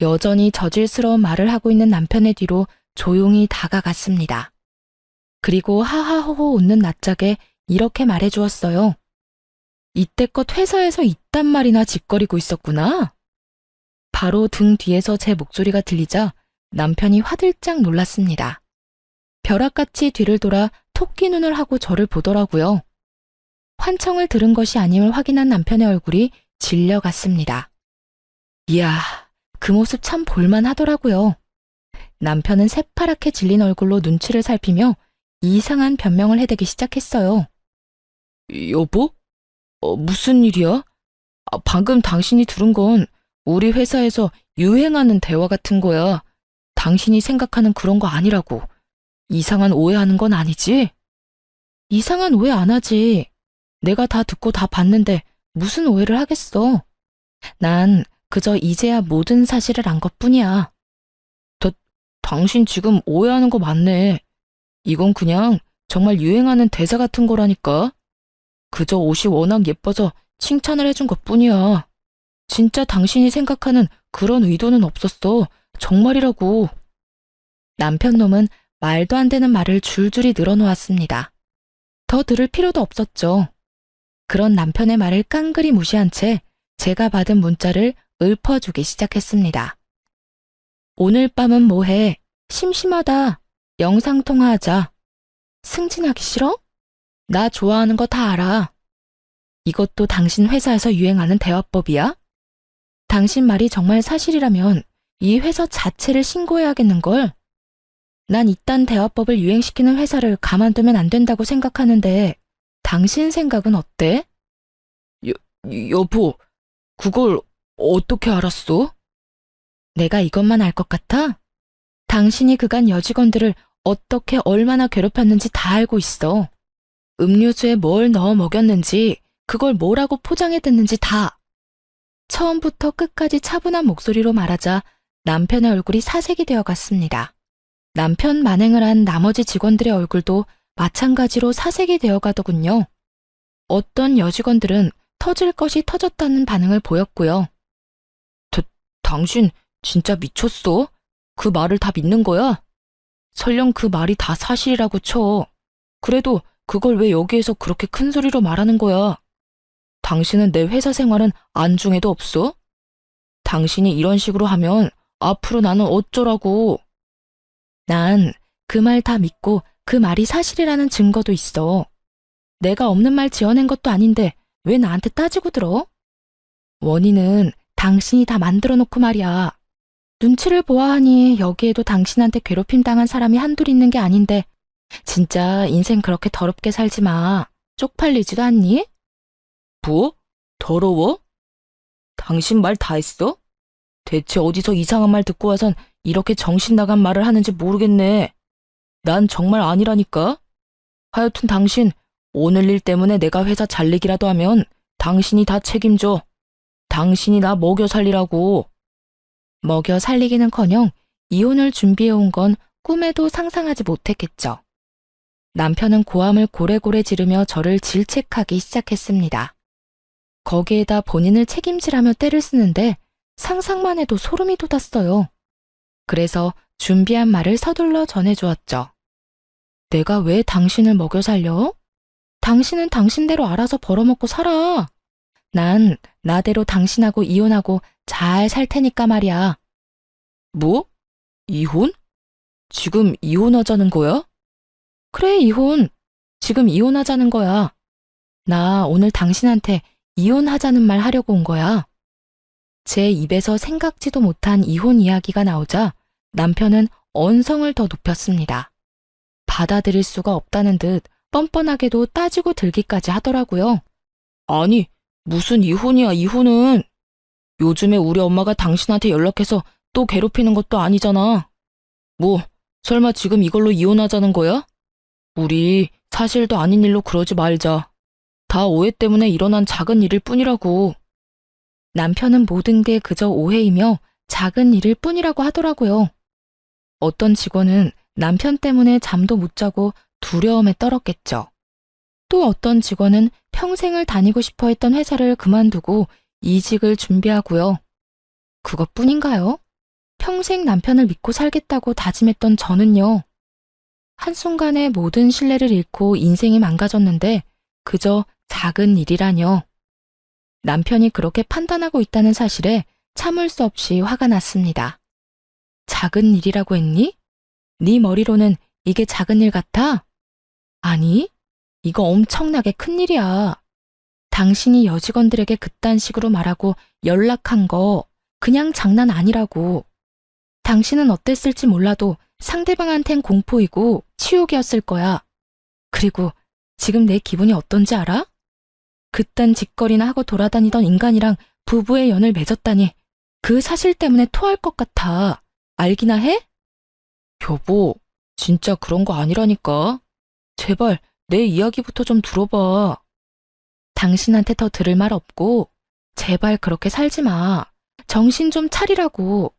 여전히 저질스러운 말을 하고 있는 남편의 뒤로 조용히 다가갔습니다. 그리고 하하호호 웃는 낯짝에 이렇게 말해주었어요. 이때껏 회사에서 이딴 말이나 짓거리고 있었구나. 바로 등 뒤에서 제 목소리가 들리자 남편이 화들짝 놀랐습니다. 벼락같이 뒤를 돌아 토끼 눈을 하고 저를 보더라고요. 환청을 들은 것이 아님을 확인한 남편의 얼굴이 질려갔습니다. 이야, 그 모습 참 볼만하더라고요. 남편은 새파랗게 질린 얼굴로 눈치를 살피며 이상한 변명을 해대기 시작했어요. 여보? 무슨 일이야? 방금 당신이 들은 건 우리 회사에서 유행하는 대화 같은 거야. 당신이 생각하는 그런 거 아니라고. 이상한 오해하는 건 아니지? 이상한 오해 안 하지. 내가 다 듣고 다 봤는데 무슨 오해를 하겠어. 난 그저 이제야 모든 사실을 안 것뿐이야. 당신 지금 오해하는 거 맞네. 이건 그냥 정말 유행하는 대사 같은 거라니까. 그저 옷이 워낙 예뻐서 칭찬을 해준 것뿐이야. 진짜 당신이 생각하는 그런 의도는 없었어. 정말이라고. 남편 놈은 말도 안 되는 말을 줄줄이 늘어놓았습니다. 더 들을 필요도 없었죠. 그런 남편의 말을 깡그리 무시한 채 제가 받은 문자를 읊어주기 시작했습니다. 오늘 밤은 뭐해? 심심하다. 영상통화하자. 승진하기 싫어? 나 좋아하는 거 다 알아. 이것도 당신 회사에서 유행하는 대화법이야? 당신 말이 정말 사실이라면 이 회사 자체를 신고해야겠는걸? 난 이딴 대화법을 유행시키는 회사를 가만두면 안 된다고 생각하는데 당신 생각은 어때? 여보, 그걸 어떻게 알았어? 내가 이것만 알 것 같아? 당신이 그간 여직원들을 어떻게 얼마나 괴롭혔는지 다 알고 있어. 음료수에 뭘 넣어 먹였는지, 그걸 뭐라고 포장해뒀는지 다. 처음부터 끝까지 차분한 목소리로 말하자 남편의 얼굴이 사색이 되어 갔습니다. 남편 만행을 한 나머지 직원들의 얼굴도 마찬가지로 사색이 되어 가더군요. 어떤 여직원들은 터질 것이 터졌다는 반응을 보였고요. 당신 진짜 미쳤어? 그 말을 다 믿는 거야? 설령 그 말이 다 사실이라고 쳐. 그래도 그걸 왜 여기에서 그렇게 큰 소리로 말하는 거야? 당신은 내 회사 생활은 안중에도 없어? 당신이 이런 식으로 하면 앞으로 나는 어쩌라고. 난 그 말 다 믿고 그 말이 사실이라는 증거도 있어. 내가 없는 말 지어낸 것도 아닌데 왜 나한테 따지고 들어? 원인은 당신이 다 만들어 놓고 말이야. 눈치를 보아하니 여기에도 당신한테 괴롭힘 당한 사람이 한둘 있는 게 아닌데 진짜 인생 그렇게 더럽게 살지 마. 쪽팔리지도 않니? 뭐? 더러워? 당신 말 다 했어? 대체 어디서 이상한 말 듣고 와선 이렇게 정신 나간 말을 하는지 모르겠네. 난 정말 아니라니까. 하여튼 당신 오늘 일 때문에 내가 회사 잘리기라도 하면 당신이 다 책임져. 당신이 나 먹여 살리라고. 먹여 살리기는커녕 이혼을 준비해온 건 꿈에도 상상하지 못했겠죠. 남편은 고함을 고래고래 지르며 저를 질책하기 시작했습니다. 거기에다 본인을 책임지라며 떼를 쓰는데 상상만 해도 소름이 돋았어요. 그래서 준비한 말을 서둘러 전해주었죠. 내가 왜 당신을 먹여 살려? 당신은 당신대로 알아서 벌어먹고 살아. 난 나대로 당신하고 이혼하고 잘 살 테니까 말이야. 뭐? 이혼? 지금 이혼하자는 거야? 그래, 이혼. 지금 이혼하자는 거야. 나 오늘 당신한테 이혼하자는 말 하려고 온 거야. 제 입에서 생각지도 못한 이혼 이야기가 나오자 남편은 언성을 더 높였습니다. 받아들일 수가 없다는 듯 뻔뻔하게도 따지고 들기까지 하더라고요. 아니, 무슨 이혼이야, 이혼은. 요즘에 우리 엄마가 당신한테 연락해서 또 괴롭히는 것도 아니잖아. 뭐, 설마 지금 이걸로 이혼하자는 거야? 우리 사실도 아닌 일로 그러지 말자. 다 오해 때문에 일어난 작은 일일 뿐이라고. 남편은 모든 게 그저 오해이며 작은 일일 뿐이라고 하더라고요. 어떤 직원은 남편 때문에 잠도 못 자고 두려움에 떨었겠죠. 또 어떤 직원은 평생을 다니고 싶어 했던 회사를 그만두고 이직을 준비하고요. 그것뿐인가요? 평생 남편을 믿고 살겠다고 다짐했던 저는요. 한순간에 모든 신뢰를 잃고 인생이 망가졌는데 그저 작은 일이라뇨. 남편이 그렇게 판단하고 있다는 사실에 참을 수 없이 화가 났습니다. 작은 일이라고 했니? 네 머리로는 이게 작은 일 같아? 아니, 이거 엄청나게 큰 일이야. 당신이 여직원들에게 그딴 식으로 말하고 연락한 거 그냥 장난 아니라고. 당신은 어땠을지 몰라도 상대방한텐 공포이고 치욕이었을 거야. 그리고 지금 내 기분이 어떤지 알아? 그딴 짓거리나 하고 돌아다니던 인간이랑 부부의 연을 맺었다니 그 사실 때문에 토할 것 같아. 알기나 해? 여보, 진짜 그런 거 아니라니까. 제발 내 이야기부터 좀 들어봐. 당신한테 더 들을 말 없고 제발 그렇게 살지 마. 정신 좀 차리라고.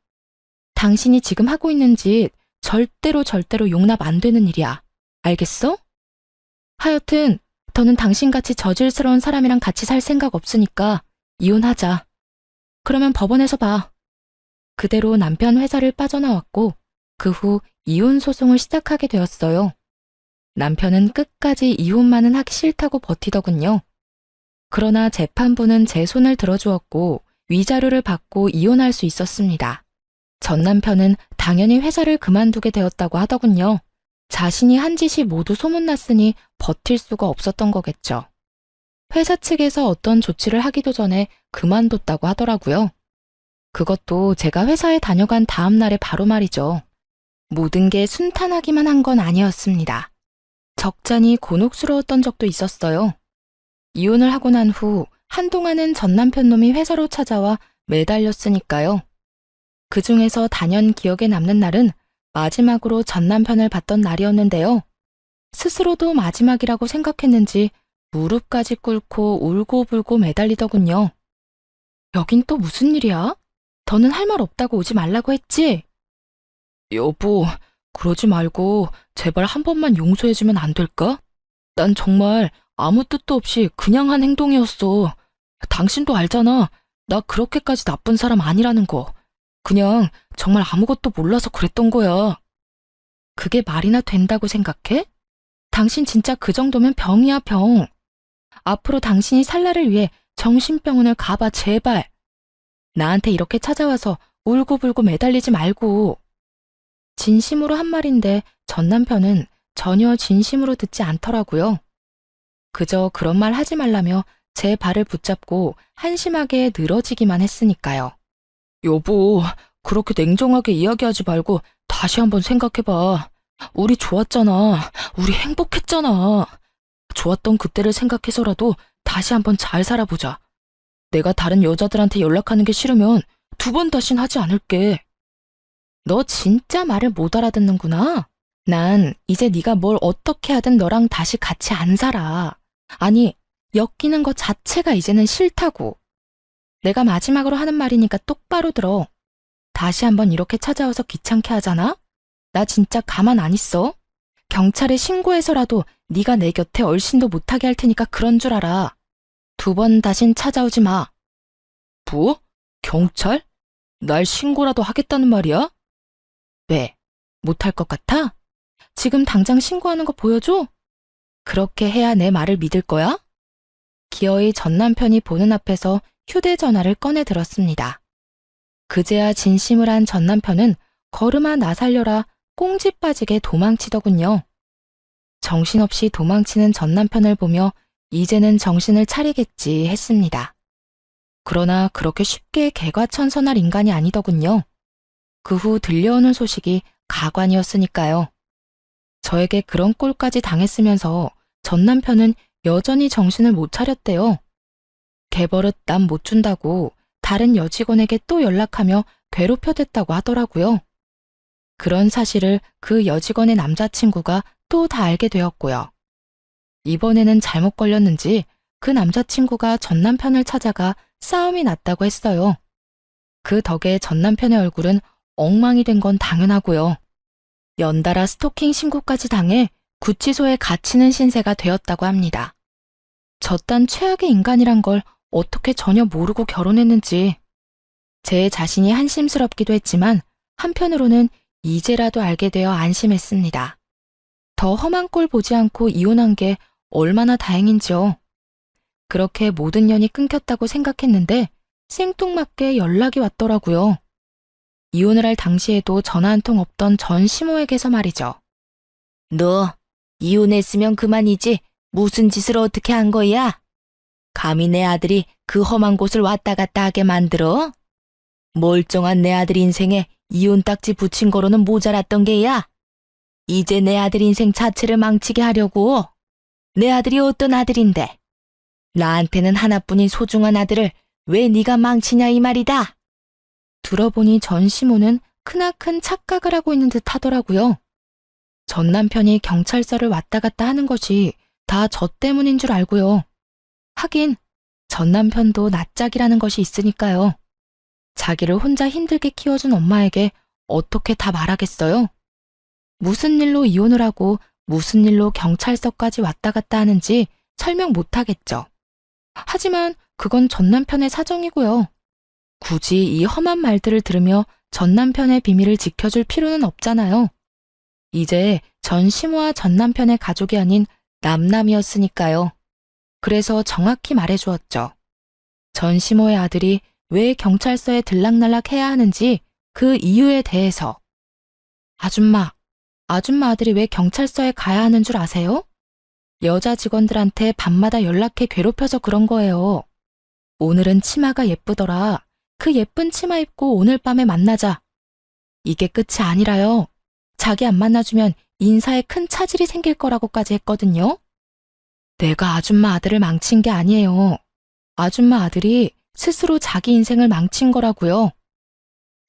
당신이 지금 하고 있는 짓 절대로 용납 안 되는 일이야. 알겠어? 하여튼 더는 당신같이 저질스러운 사람이랑 같이 살 생각 없으니까 이혼하자. 그러면 법원에서 봐. 그대로 남편 회사를 빠져나왔고 그 후 이혼 소송을 시작하게 되었어요. 남편은 끝까지 이혼만은 하기 싫다고 버티더군요. 그러나 재판부는 제 손을 들어주었고 위자료를 받고 이혼할 수 있었습니다. 전 남편은 당연히 회사를 그만두게 되었다고 하더군요. 자신이 한 짓이 모두 소문났으니 버틸 수가 없었던 거겠죠. 회사 측에서 어떤 조치를 하기도 전에 그만뒀다고 하더라고요. 그것도 제가 회사에 다녀간 다음 날에 바로 말이죠. 모든 게 순탄하기만 한 건 아니었습니다. 적잖이 곤혹스러웠던 적도 있었어요. 이혼을 하고 난 후 한동안은 전 남편 놈이 회사로 찾아와 매달렸으니까요. 그 중에서 단연 기억에 남는 날은 마지막으로 전 남편을 봤던 날이었는데요. 스스로도 마지막이라고 생각했는지 무릎까지 꿇고 울고불고 매달리더군요. 여긴 또 무슨 일이야? 더는 할 말 없다고 오지 말라고 했지? 여보, 그러지 말고 제발 한 번만 용서해주면 안 될까? 난 정말 아무 뜻도 없이 그냥 한 행동이었어. 당신도 알잖아. 나 그렇게까지 나쁜 사람 아니라는 거. 그냥 정말 아무것도 몰라서 그랬던 거야. 그게 말이나 된다고 생각해? 당신 진짜 그 정도면 병이야, 병. 앞으로 당신이 살 날을 위해 정신병원을 가봐, 제발. 나한테 이렇게 찾아와서 울고불고 매달리지 말고. 진심으로 한 말인데 전 남편은 전혀 진심으로 듣지 않더라고요. 그저 그런 말 하지 말라며 제 발을 붙잡고 한심하게 늘어지기만 했으니까요. 여보, 그렇게 냉정하게 이야기하지 말고 다시 한번 생각해봐. 우리 좋았잖아. 우리 행복했잖아. 좋았던 그때를 생각해서라도 다시 한번 잘 살아보자. 내가 다른 여자들한테 연락하는 게 싫으면 2번 다신 하지 않을게. 너 진짜 말을 못 알아듣는구나. 난 이제 네가 뭘 어떻게 하든 너랑 다시 같이 안 살아. 아니, 엮이는 것 자체가 이제는 싫다고. 내가 마지막으로 하는 말이니까 똑바로 들어. 다시 한번 이렇게 찾아와서 귀찮게 하잖아? 나 진짜 가만 안 있어. 경찰에 신고해서라도 네가 내 곁에 얼씬도 못하게 할 테니까 그런 줄 알아. 2번 다신 찾아오지 마. 뭐? 경찰? 날 신고라도 하겠다는 말이야? 왜? 못할 것 같아? 지금 당장 신고하는 거 보여줘? 그렇게 해야 내 말을 믿을 거야? 기어이 전 남편이 보는 앞에서 휴대전화를 꺼내 들었습니다. 그제야 진심을 한 전 남편은 걸음아 나 살려라 꽁지 빠지게 도망치더군요. 정신없이 도망치는 전 남편을 보며 이제는 정신을 차리겠지 했습니다. 그러나 그렇게 쉽게 개과천선할 인간이 아니더군요. 그 후 들려오는 소식이 가관이었으니까요. 저에게 그런 꼴까지 당했으면서 전 남편은 여전히 정신을 못 차렸대요. 개버릇 남 못 준다고 다른 여직원에게 또 연락하며 괴롭혀댔다고 하더라고요. 그런 사실을 그 여직원의 남자친구가 또 다 알게 되었고요. 이번에는 잘못 걸렸는지 그 남자친구가 전 남편을 찾아가 싸움이 났다고 했어요. 그 덕에 전 남편의 얼굴은 엉망이 된 건 당연하고요. 연달아 스토킹 신고까지 당해 구치소에 갇히는 신세가 되었다고 합니다. 저딴 최악의 인간이란 걸 어떻게 전혀 모르고 결혼했는지 제 자신이 한심스럽기도 했지만 한편으로는 이제라도 알게 되어 안심했습니다. 더 험한 꼴 보지 않고 이혼한 게 얼마나 다행인지요. 그렇게 모든 연이 끊겼다고 생각했는데 생뚱맞게 연락이 왔더라고요. 이혼을 할 당시에도 전화 한 통 없던 전 시모에게서 말이죠. 너 이혼했으면 그만이지 무슨 짓을 어떻게 한 거야? 감히 내 아들이 그 험한 곳을 왔다 갔다 하게 만들어? 멀쩡한 내 아들 인생에 이혼 딱지 붙인 거로는 모자랐던 게야. 이제 내 아들 인생 자체를 망치게 하려고. 내 아들이 어떤 아들인데? 나한테는 하나뿐인 소중한 아들을 왜 네가 망치냐 이 말이다. 들어보니 전 시모는 크나큰 착각을 하고 있는 듯 하더라고요. 전 남편이 경찰서를 왔다 갔다 하는 것이 다 저 때문인 줄 알고요. 하긴 전 남편도 낯짝이라는 것이 있으니까요. 자기를 혼자 힘들게 키워준 엄마에게 어떻게 다 말하겠어요? 무슨 일로 이혼을 하고 무슨 일로 경찰서까지 왔다 갔다 하는지 설명 못하겠죠. 하지만 그건 전 남편의 사정이고요. 굳이 이 험한 말들을 들으며 전 남편의 비밀을 지켜줄 필요는 없잖아요. 이제 전 시모와 전 남편의 가족이 아닌 남남이었으니까요. 그래서 정확히 말해주었죠. 전 시모의 아들이 왜 경찰서에 들락날락 해야 하는지 그 이유에 대해서. 아줌마 아들이 왜 경찰서에 가야 하는 줄 아세요? 여자 직원들한테 밤마다 연락해 괴롭혀서 그런 거예요. 오늘은 치마가 예쁘더라. 그 예쁜 치마 입고 오늘 밤에 만나자. 이게 끝이 아니라요. 자기 안 만나주면 인사에 큰 차질이 생길 거라고까지 했거든요. 내가 아줌마 아들을 망친 게 아니에요. 아줌마 아들이 스스로 자기 인생을 망친 거라고요.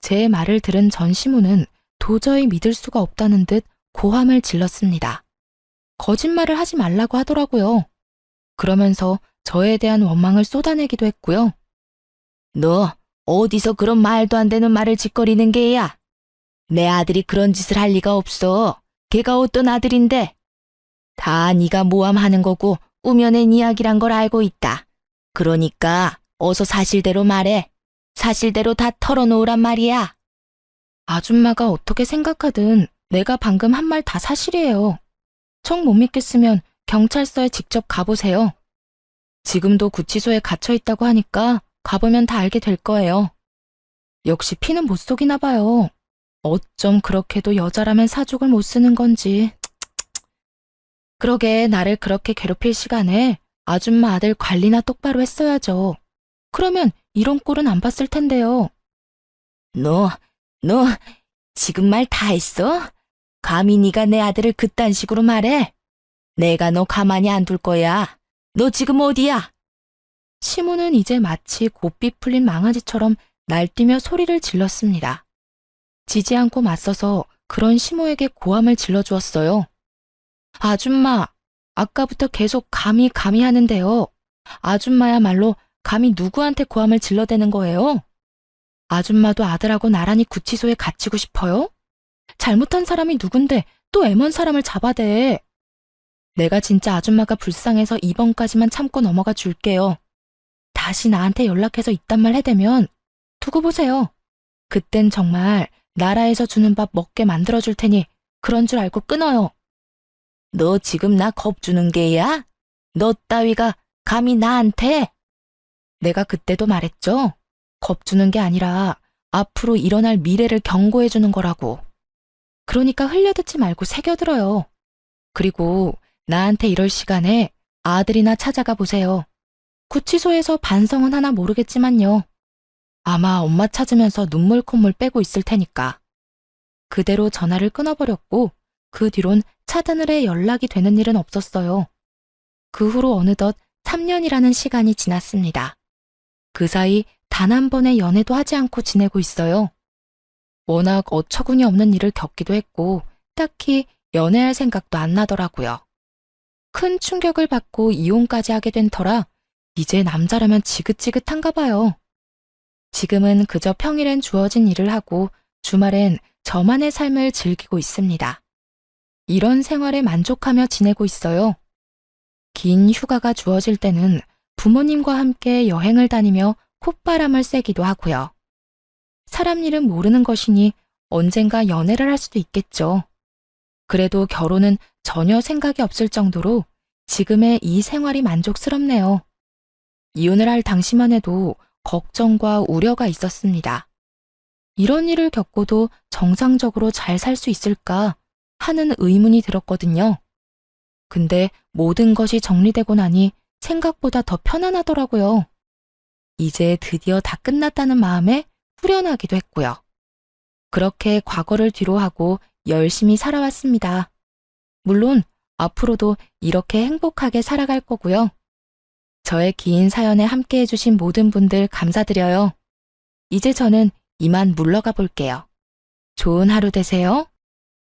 제 말을 들은 전 시모는 도저히 믿을 수가 없다는 듯 고함을 질렀습니다. 거짓말을 하지 말라고 하더라고요. 그러면서 저에 대한 원망을 쏟아내기도 했고요. 너 어디서 그런 말도 안 되는 말을 짓거리는 게야? 내 아들이 그런 짓을 할 리가 없어. 걔가 어떤 아들인데? 다 네가 모함하는 거고 꾸며낸 이야기란 걸 알고 있다. 그러니까 어서 사실대로 말해. 사실대로 다 털어놓으란 말이야. 아줌마가 어떻게 생각하든 내가 방금 한 말 다 사실이에요. 정 못 믿겠으면 경찰서에 직접 가보세요. 지금도 구치소에 갇혀 있다고 하니까 가보면 다 알게 될 거예요. 역시 피는 못 속이나 봐요. 어쩜 그렇게도 여자라면 사족을 못 쓰는 건지. 그러게 나를 그렇게 괴롭힐 시간에 아줌마 아들 관리나 똑바로 했어야죠. 그러면 이런 꼴은 안 봤을 텐데요. 너 지금 말 다 했어? 감히 네가 내 아들을 그딴 식으로 말해? 내가 너 가만히 안 둘 거야. 너 지금 어디야? 시모는 이제 마치 고삐 풀린 망아지처럼 날뛰며 소리를 질렀습니다. 지지 않고 맞서서 그런 시모에게 고함을 질러주었어요. 아줌마, 아까부터 계속 감히 하는데요. 아줌마야말로 감히 누구한테 고함을 질러대는 거예요? 아줌마도 아들하고 나란히 구치소에 갇히고 싶어요? 잘못한 사람이 누군데 또 애먼 사람을 잡아대. 내가 진짜 아줌마가 불쌍해서 이번까지만 참고 넘어가 줄게요. 다시 나한테 연락해서 이딴 말 해대면 두고 보세요. 그땐 정말 나라에서 주는 밥 먹게 만들어줄 테니 그런 줄 알고 끊어요. 너 지금 나 겁주는 게야? 너 따위가 감히 나한테? 내가 그때도 말했죠? 겁주는 게 아니라 앞으로 일어날 미래를 경고해주는 거라고. 그러니까 흘려듣지 말고 새겨들어요. 그리고 나한테 이럴 시간에 아들이나 찾아가 보세요. 구치소에서 반성은 하나 모르겠지만요. 아마 엄마 찾으면서 눈물 콧물 빼고 있을 테니까. 그대로 전화를 끊어버렸고 그 뒤론 차드늘에 연락이 되는 일은 없었어요. 그 후로 어느덧 3년이라는 시간이 지났습니다. 그 사이 단 한 번의 연애도 하지 않고 지내고 있어요. 워낙 어처구니 없는 일을 겪기도 했고 딱히 연애할 생각도 안 나더라고요. 큰 충격을 받고 이혼까지 하게 된 터라 이제 남자라면 지긋지긋한가 봐요. 지금은 그저 평일엔 주어진 일을 하고 주말엔 저만의 삶을 즐기고 있습니다. 이런 생활에 만족하며 지내고 있어요. 긴 휴가가 주어질 때는 부모님과 함께 여행을 다니며 콧바람을 쐬기도 하고요. 사람 일은 모르는 것이니 언젠가 연애를 할 수도 있겠죠. 그래도 결혼은 전혀 생각이 없을 정도로 지금의 이 생활이 만족스럽네요. 이혼을 할 당시만 해도 걱정과 우려가 있었습니다. 이런 일을 겪고도 정상적으로 잘 살 수 있을까 하는 의문이 들었거든요. 근데 모든 것이 정리되고 나니 생각보다 더 편안하더라고요. 이제 드디어 다 끝났다는 마음에 후련하기도 했고요. 그렇게 과거를 뒤로하고 열심히 살아왔습니다. 물론 앞으로도 이렇게 행복하게 살아갈 거고요. 저의 긴 사연에 함께 해주신 모든 분들 감사드려요. 이제 저는 이만 물러가 볼게요. 좋은 하루 되세요.